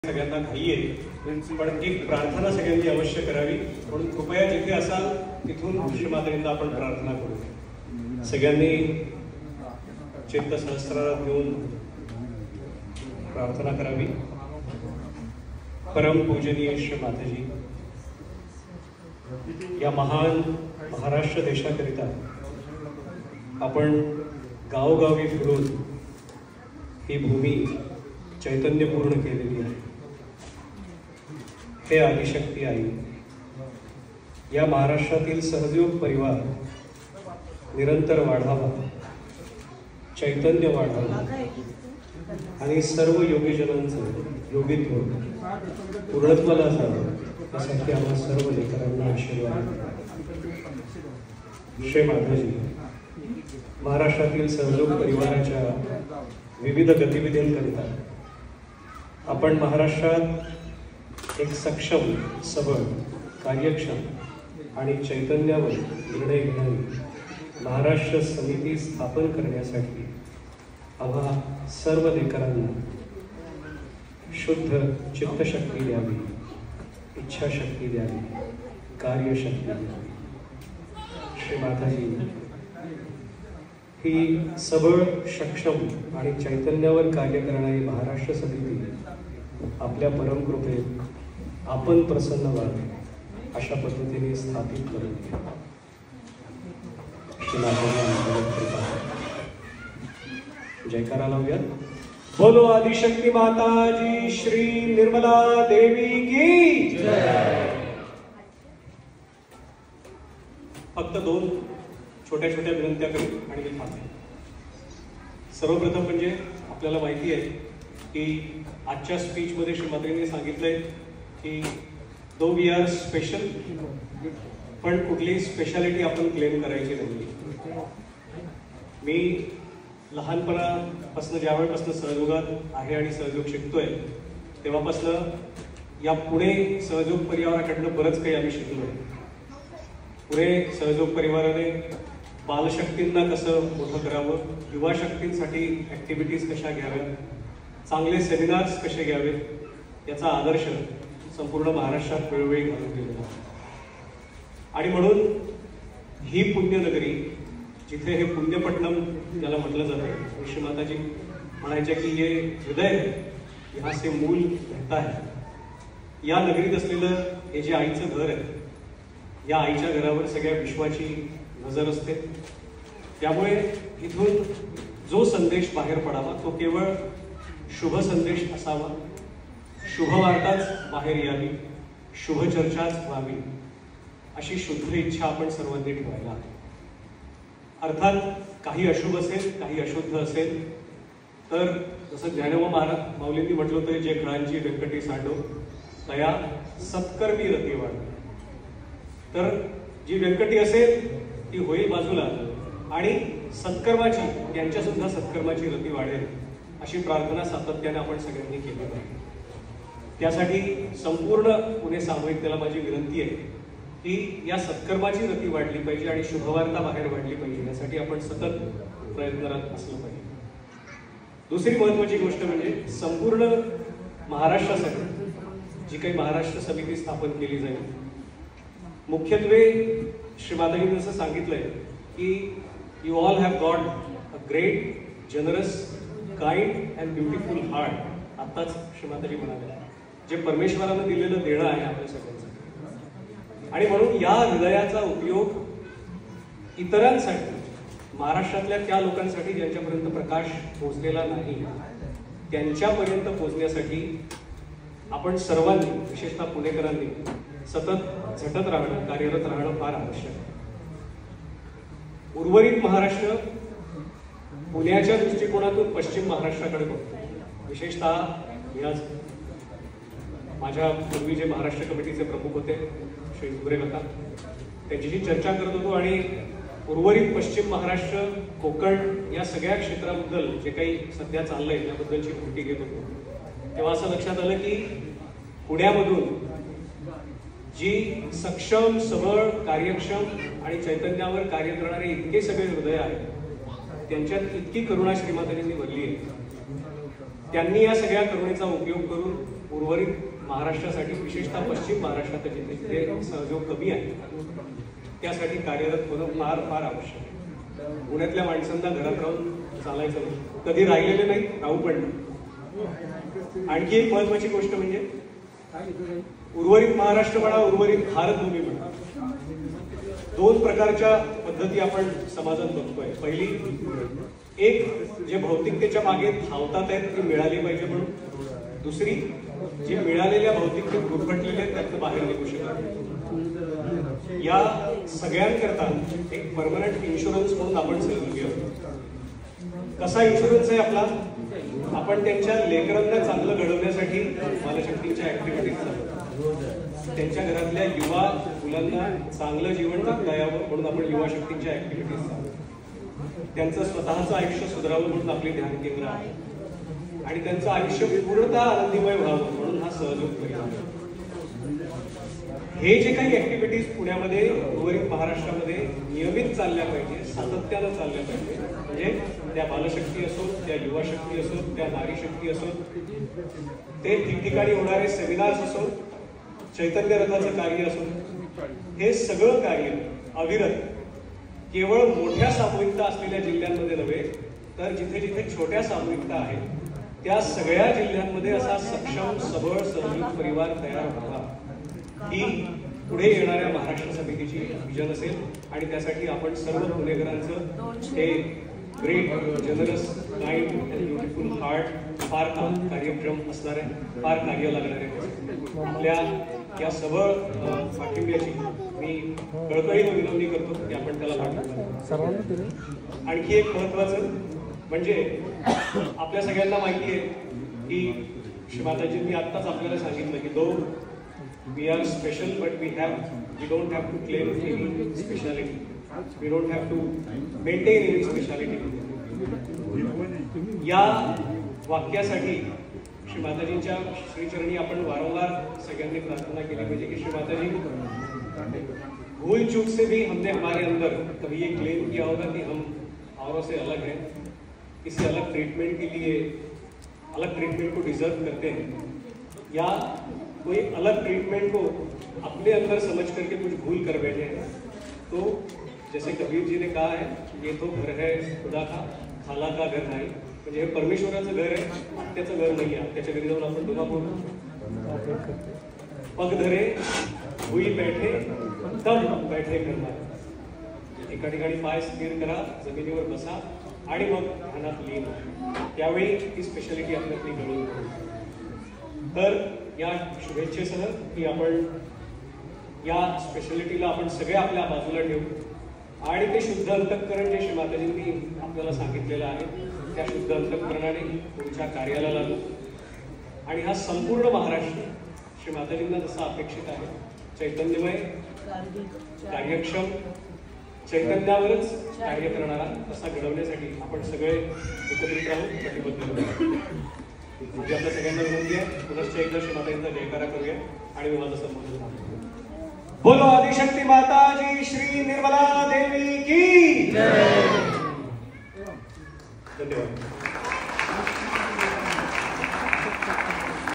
सगळ्यांना घाई आहे, पण एक प्रार्थना सगळ्यांनी अवश्य करावी. म्हणून कृपया जिथे असाल तिथून श्रीमातांना आपण प्रार्थना करू. सगळ्यांनी चित्तसहस्रात घेऊन प्रार्थना करावी. परम पूजनीय श्री माताजी, या महान महाराष्ट्र देशाकरिता आपण गावोगावी फिरून ही भूमी चैतन्यपूर्ण केलेली आहे. हे आदिशक्ती आई, या महाराष्ट्रातील सहयोग परिवार निरंतर वाढावा, चैतन्य वाढावा आणि सर्व योगीजनांचं योगित्व पूर्णत्वाला जावं यासाठी आम्हा सर्व लेकरांना आशीर्वाद. श्री माताजी, महाराष्ट्रातील सहयोग परिवाराच्या विविध गतिविधींकरिता आपण महाराष्ट्रात एक सक्षम, सबळ, कार्यक्षम आणि चैतन्यावर निर्णय घेणारी महाराष्ट्र समिती स्थापन करण्यासाठी आम्हा सर्व लेकरांना शुद्ध चित्तशक्ती द्यावी, इच्छाशक्ती द्यावी, कार्यशक्ती द्यावी. श्री माताजी, ही सबळ, सक्षम आणि चैतन्यावर कार्य करणारी महाराष्ट्र समिती आपल्या परमकृपेत आपण प्रसन्न व्हावे अशा पद्धतीने स्थापित करून जयकारा लावूयात. बोलो आदिशक्ती माताजी श्री निर्मला देवी की जय. फक्त दोन छोट्या छोट्या विनंत्या करू आणि मी थांबते. सर्वप्रथम म्हणजे आपल्याला माहिती आहे की आजच्या स्पीचमध्ये श्रीमातांनी सांगितलंय की दो वी आर स्पेशल, पण कुठलीही स्पेशालिटी आपण क्लेम करायची नाही. मी लहानपणापासून ज्यावेळेपासून सहयोगात आहे आणि सहयोग शिकतोय तेव्हापासून या पुणे सहयोग परिवाराकडनं बरंच काही आम्ही शिकलोय. पुणे सहयोग परिवाराने बालशक्तींना कसं मोठं करावं, युवा शक्तींसाठी ॲक्टिव्हिटीज कशा घ्याव्यात, चांगले सेमिनार्स कसे घ्यावेत याचा आदर्श संपूर्ण महाराष्ट्रात वेळोवेळी घालून गेलेला. आणि म्हणून ही पुण्यनगरी, जिथे हे पुण्यपट्टणम ज्याला म्हटलं जातं, श्रीमाताजी म्हणायच्या की हे हृदय यहाँ से मूल रहता है. या नगरीत असलेलं हे जे आईचं घर आहे, या आईच्या घरावर सगळ्या विश्वाची नजर असते. त्यामुळे इथून जो संदेश बाहेर पडावा तो केवळ शुभ संदेश असावा, शुभवार्ताच बाहेर यावी, शुभचर्चाच व्हावी अशी शुद्ध इच्छा आपण सर्वांनी ठेवायला हवी. अर्थात काही अशुभ असेल, काही अशुद्ध असेल तर जसं ज्ञानोबा महाराज माऊलींनी म्हटलं होतं, जे घरांची व्यंकटी सांडो तया सत्कर्मी रती वाढ. तर जी व्यंकटी असेल ती होईल बाजूला आणि सत्कर्माची, त्यांच्या सुद्धा सत्कर्माची रती वाढेल अशी प्रार्थना सातत्याने आपण सगळ्यांनी केली पाहिजे. त्यासाठी संपूर्ण पुणे सामूहिकतेला माझी विनंती आहे की या सत्कर्माची रती वाढली पाहिजे आणि शुभवार्ता बाहेर वाढली पाहिजे. यासाठी आपण सतत प्रयत्नरत असलं पाहिजे. दुसरी महत्वाची गोष्ट म्हणजे संपूर्ण महाराष्ट्रासाठी जी काही महाराष्ट्र समिती स्थापन केली जाईल, मुख्यत्वे श्रीमातांनी जसं सांगितलंय की you all have got a great, generous, kind and beautiful heart. आत्ताच श्रीमाताजी म्हणाले, जे परमेश्वरानं दिलेलं देणं आहे आपल्या सगळ्यांसाठी. आणि म्हणून या हृदयाचा उपयोग इतरांसाठी, महाराष्ट्रातल्या त्या लोकांसाठी ज्यांच्यापर्यंत प्रकाश पोहोचलेला नाही, त्यांच्यापर्यंत पोहोचण्यासाठी आपण सर्वांनी, विशेषतः पुणेकरांनी सतत झटत राहणं, कार्यरत राहणं फार आवश्यक आहे. उर्वरित महाराष्ट्र पुण्याच्या दृष्टिकोनातून पश्चिम महाराष्ट्राकडे बघतो. विशेषतः मी आज माझ्या पूर्वी जे महाराष्ट्र कमिटीचे प्रमुख होते श्री जुगरे काका, त्यांच्याशी चर्चा करत होतो आणि उर्वरित पश्चिम महाराष्ट्र, कोकण या सगळ्या क्षेत्राबद्दल जे काही सध्या चाललंय त्याबद्दलची माहिती घेत होतो. तेव्हा असं लक्षात आलं की पुण्यामधून जी सक्षम, सबळ, कार्यक्षम आणि चैतन्यावर कार्य करणारे इतके सगळे हृदय आहेत, त्यांच्यात इतकी करुणा श्रीमातांनी भरली आहे. त्यांनी या सगळ्या करुणेचा उपयोग करून उर्वरित महाराष्ट्रासाठी, विशेषतः पश्चिम महाराष्ट्रात जिथे सहयोग कमी आहे त्यासाठी कार्यरत होणं फार फार आवश्यक आहे. पुण्यातल्या माणसांना घरात राहून चालायचं नाही, कधी राहिलेले नाही, राहू पण नाही. आणखी एक महत्वाची गोष्ट म्हणजे उर्वरित महाराष्ट्र म्हणा, उर्वरित भारतभूमी म्हणा, दोन प्रकारच्या पद्धती आपण समाजात बघतोय. पहिली एक जे भौतिकतेच्या मागे धावतात आहेत ती मिळाली पाहिजे म्हणून, दुसरी जी मिळालेल्या भौतिकतेत गुरफटलेले आहेत त्यातनं बाहेर निघू शकत. या सगळ्यांकरता एक परमनंट इन्शुरन्स म्हणून आपण सहयोग घेऊ. कसा इन्शुरन्स आहे आपला? आपण त्यांच्या लेकरांना चांगलं घडवण्यासाठी बालशक्तीच्या ऍक्टिव्हिटीज चालवतो. त्यांच्या घरातल्या युवा मुलांना चांगलं जीवन जगता यावं म्हणून आपण युवा शक्तीच्या ऍक्टिव्हिटीज चालवतो. त्यांचं स्वतःचं आयुष्य सुधारावं म्हणून आपली ध्यान केंद्र आहे आणि त्यांचं आयुष्य पूर्णतः आनंदीमय व्हावं म्हणून हा सहयोग परिवार. हे जे काही ऍक्टिव्हिटीज पुण्यामध्ये, उर्वरित महाराष्ट्रामध्ये नियमित चालल्या पाहिजे, सातत्यानं चालल्या पाहिजे. म्हणजे त्या बालशक्ती असो, त्या युवा शक्ती असो, त्या नारी शक्ती असो, ते ठिकठिकाणी होणारे सेमिनार्स असो, चैतन्य रथाचं कार्य असो, हे सगळं कार्य अविरत केवळ मोठ्या सामूहिकता असलेल्या जिल्ह्यांमध्ये नव्हे तर जिथे जिथे छोट्या सामूहिकता आहेत त्या सगळ्या जिल्ह्यांमध्ये असा सक्षम सबळ सहयोग परिवार तयार व्हावा ही पुढे येणाऱ्या महाराष्ट्र समितीची विजन असेल. आणि त्यासाठी आपण सर्व पुणेकरांचं हे great, generous, kind and beautiful heart फार कार्यक्रम असणार आहे, फार कार्य लागणार आहे. आपल्या या सबळ पाठिंब्याची मी कळकळीनं विनंती करतो की आपण त्याला पाठिंबा. आणखी एक महत्वाचं म्हणजे आपल्या सगळ्यांना माहिती आहे की श्रीमाताजींनी आत्ताच आपल्याला सांगितलं की दो we are special but we don't have to claim any speciality, we don't have to maintain any speciality. या वाक्यासाठी श्री माताजींच्या श्रीचरणी आपण वारंवार सगळ्यांनी प्रार्थना केली पाहिजे की श्री माताजी, भूल चूक से भी हमने हमारे अंदर कभी ये क्लेम किया होगा कि हम औरों से अलग हैं, किसी अलग ट्रीटमेंट के लिए अलग ट्रीटमेंट को डिजर्व करते हैं, या कोई अलग ट्रीटमेंट को अपने अंदर समझ करके कुछ भूल कर बैठे हैं. तो जैसे कबीर जी ने कहा है, ये तो घर है खुदा का, खाला का घर नाही. म्हणजे हे परमेश्वराचं घर आहे, आत्याचं घर नाही आहे. आत्याच्या घरी जाऊन आपण दुवा बोलतो, पग धरे हुई बैठे तब बैठे करणार. एका ठिकाणी पाय स्थिर करा, जमिनीवर बसा आणि मग ध्यानात लीन. त्यावेळी ही स्पेशालिटी आपल्यातली घडून येते. तर या शुभेच्छेसह की आपण या स्पेशालिटीला आपण सगळे आपल्या बाजूला ठेवू आणि ते शुद्ध अंतःकरण जे श्री माताजींनी आपल्याला सांगितलेलं आहे त्या शुद्ध अंतःकरणाने पुढच्या कार्याला लागू. आणि हा संपूर्ण महाराष्ट्र श्री माताजींना जसा अपेक्षित आहे, चैतन्यमय, कार्यक्षम, चैतन्यावरच कार्य करणारा तसा घडवण्यासाठी आपण सगळे एकत्रित राहून कटिबद्ध राहू. म्हणजे आपल्या सगळ्यांना विनंती आहे, पुनश्च एकदा श्री माताजींचा जयकारा करूया आणि मी माझं संबोधन. बोलो आदिशक्ती माताजी श्री निर्मला देवी की जय. धन्यवाद.